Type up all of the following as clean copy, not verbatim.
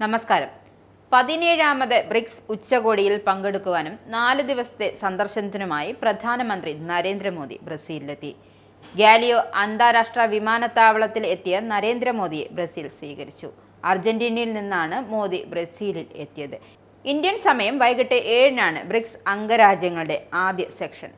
നമസ്കാരം. 17ാമത് ബ്രിക്സ് ഉച്ചകോടിയിൽ പങ്കെടുക്കുവാനും 4 ദിവസത്തെ സന്ദർശനത്തിനുമായി പ്രധാനമന്ത്രി നരേന്ദ്രമോദി ബ്രസീലിലെത്തി. ഗാലിയോ അന്താരാഷ്ട്ര വിമാനത്താവളത്തിൽ എത്തിയ നരേന്ദ്രമോദിയെ ബ്രസീൽ സ്വീകരിച്ചു. അർജന്റീനയിൽ നിന്നാണ് മോദി ബ്രസീലിൽ എത്തിയത്. ഇന്ത്യൻ സമയം വൈകിട്ട് 7-നാണ് ബ്രിക്സ് അംഗരാജ്യങ്ങളുടെ ആദ്യ സെഷൻ.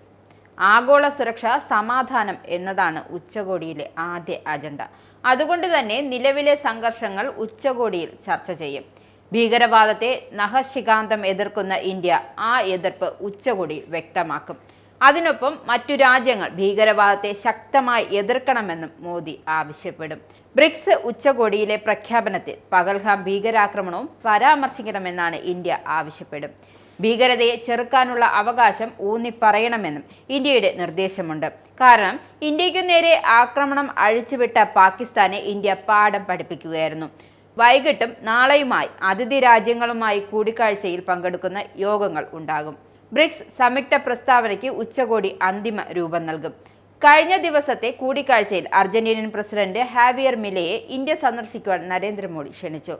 ആഗോള സുരക്ഷ, സമാധാനം എന്നതാണ് ഉച്ചകോടിയിലെ ആദ്യ അജണ്ട. അതുകൊണ്ട് തന്നെ നിലവിലെ സംഘർഷങ്ങൾ ഉച്ചകോടിയിൽ ചർച്ച ചെയ്യും. ഭീകരവാദത്തെ നഖശിഖാന്തം എതിർക്കുന്ന ഇന്ത്യ ആ എതിർപ്പ് ഉച്ചകോടിയിൽ വ്യക്തമാക്കും. അതിനൊപ്പം മറ്റു രാജ്യങ്ങൾ ഭീകരവാദത്തെ ശക്തമായി എതിർക്കണമെന്നും മോദി ആവശ്യപ്പെടും. ബ്രിക്സ് ഉച്ചകോടിയിലെ പ്രഖ്യാപനത്തിൽ പഹൽഗാം ഭീകരാക്രമണവും പരാമർശിക്കണമെന്നാണ് ഇന്ത്യ ആവശ്യപ്പെടും. ഭീകരതയെ ചെറുക്കാനുള്ള അവകാശം ഊന്നിപ്പറയണമെന്നും ഇന്ത്യയുടെ നിർദ്ദേശമുണ്ട്. കാരണം ഇന്ത്യയ്ക്കു നേരെ ആക്രമണം അഴിച്ചുവിട്ട പാകിസ്ഥാനെ ഇന്ത്യ പാഠം പഠിപ്പിക്കുകയായിരുന്നു. വൈകിട്ടും നാളെയുമായി അതിഥി രാജ്യങ്ങളുമായി കൂടിക്കാഴ്ചയിൽ പങ്കെടുക്കുന്ന യോഗങ്ങൾ ഉണ്ടാകും. ബ്രിക്സ് സംയുക്ത പ്രസ്താവനയ്ക്ക് ഉച്ചകോടി അന്തിമ രൂപം നൽകും. കഴിഞ്ഞ ദിവസത്തെ കൂടിക്കാഴ്ചയിൽ Argentinian president Javier മിലയെ India സന്ദർശിക്കുവാൻ Narendra Modi ക്ഷണിച്ചു.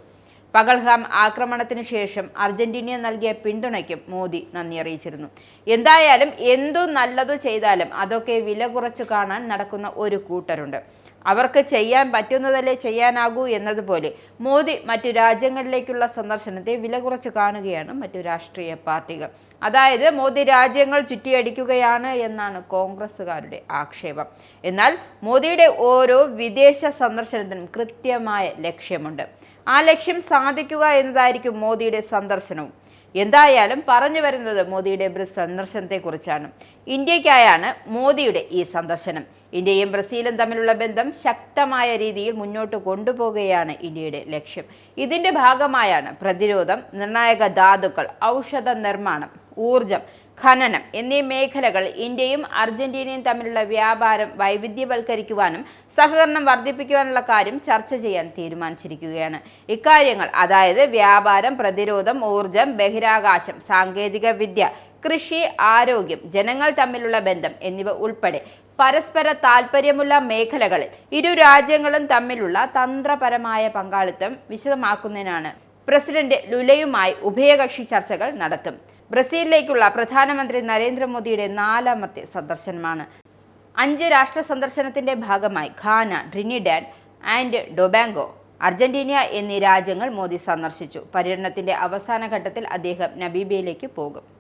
പഹൽഗാം ആക്രമണത്തിനു ശേഷം അർജന്റീന നൽകിയ പിന്തുണയ്ക്കും മോദി നന്ദി അറിയിച്ചിരുന്നു. എന്തായാലും എന്തു നല്ലതു ചെയ്താലും അതൊക്കെ വില കുറച്ചു കാണാൻ നടക്കുന്ന ഒരു കൂട്ടരുണ്ട്. അവർക്ക് ചെയ്യാൻ പറ്റുന്നതല്ലേ ചെയ്യാനാകൂ എന്നതുപോലെ മോദി മറ്റു രാജ്യങ്ങളിലേക്കുള്ള സന്ദർശനത്തെ വില കുറച്ച് കാണുകയാണ് മറ്റു രാഷ്ട്രീയ പാർട്ടികൾ. അതായത് മോദി രാജ്യങ്ങൾ ചുറ്റിയടിക്കുകയാണ് എന്നാണ് കോൺഗ്രസുകാരുടെ ആക്ഷേപം. എന്നാൽ മോദിയുടെ ഓരോ വിദേശ സന്ദർശനത്തിനും കൃത്യമായ ലക്ഷ്യമുണ്ട്. ആ ലക്ഷ്യം സാധിക്കുക എന്നതായിരിക്കും മോദിയുടെ സന്ദർശനവും. എന്തായാലും പറഞ്ഞു വരുന്നത് മോദിയുടെ ബ്രിക്സ് സന്ദർശനത്തെക്കുറിച്ചാണ്. ഇന്ത്യക്കായാണ് മോദിയുടെ ഈ സന്ദർശനം. ഇന്ത്യയും ബ്രസീലും തമ്മിലുള്ള ബന്ധം ശക്തമായ രീതിയിൽ മുന്നോട്ട് കൊണ്ടുപോകുകയാണ് ഇന്ത്യയുടെ ലക്ഷ്യം. ഇതിന്റെ ഭാഗമായാണ് പ്രതിരോധം, നിർണായക ധാതുക്കൾ, ഔഷധ നിർമ്മാണം, ഊർജം, ഖനനം എന്നീ മേഖലകൾ ഇന്ത്യയും അർജന്റീനയും തമ്മിലുള്ള വ്യാപാരം വൈവിധ്യവൽക്കരിക്കുവാനും സഹകരണം വർദ്ധിപ്പിക്കുവാനുള്ള കാര്യം ചർച്ച ചെയ്യാൻ തീരുമാനിച്ചിരിക്കുകയാണ്. ഇക്കാര്യങ്ങൾ അതായത് വ്യാപാരം, പ്രതിരോധം, ഊർജം, ബഹിരാകാശം, സാങ്കേതിക വിദ്യ, കൃഷി, ആരോഗ്യം, ജനങ്ങൾ തമ്മിലുള്ള ബന്ധം എന്നിവ ഉൾപ്പെടെ പരസ്പര താൽപ്പര്യമുള്ള മേഖലകളിൽ ഇരു രാജ്യങ്ങളും തമ്മിലുള്ള തന്ത്രപരമായ പങ്കാളിത്തം വിശദമാക്കുന്നതിനാണ് പ്രസിഡന്റ് ലുലയുമായി ഉഭയകക്ഷി ചർച്ചകൾ നടത്തും. ബ്രസീലിലേക്കുള്ള പ്രധാനമന്ത്രി നരേന്ദ്രമോദിയുടെ 4ാമത്തെ സന്ദർശനമാണ്. 5 രാഷ്ട്ര സന്ദർശനത്തിന്റെ ഭാഗമായി Ghana, Trinidad and Tobago, Argentina എന്നീ രാജ്യങ്ങൾ മോദി സന്ദർശിച്ചു. പര്യടനത്തിന്റെ അവസാന ഘട്ടത്തിൽ അദ്ദേഹം നമീബിയയിലേക്ക് പോകും.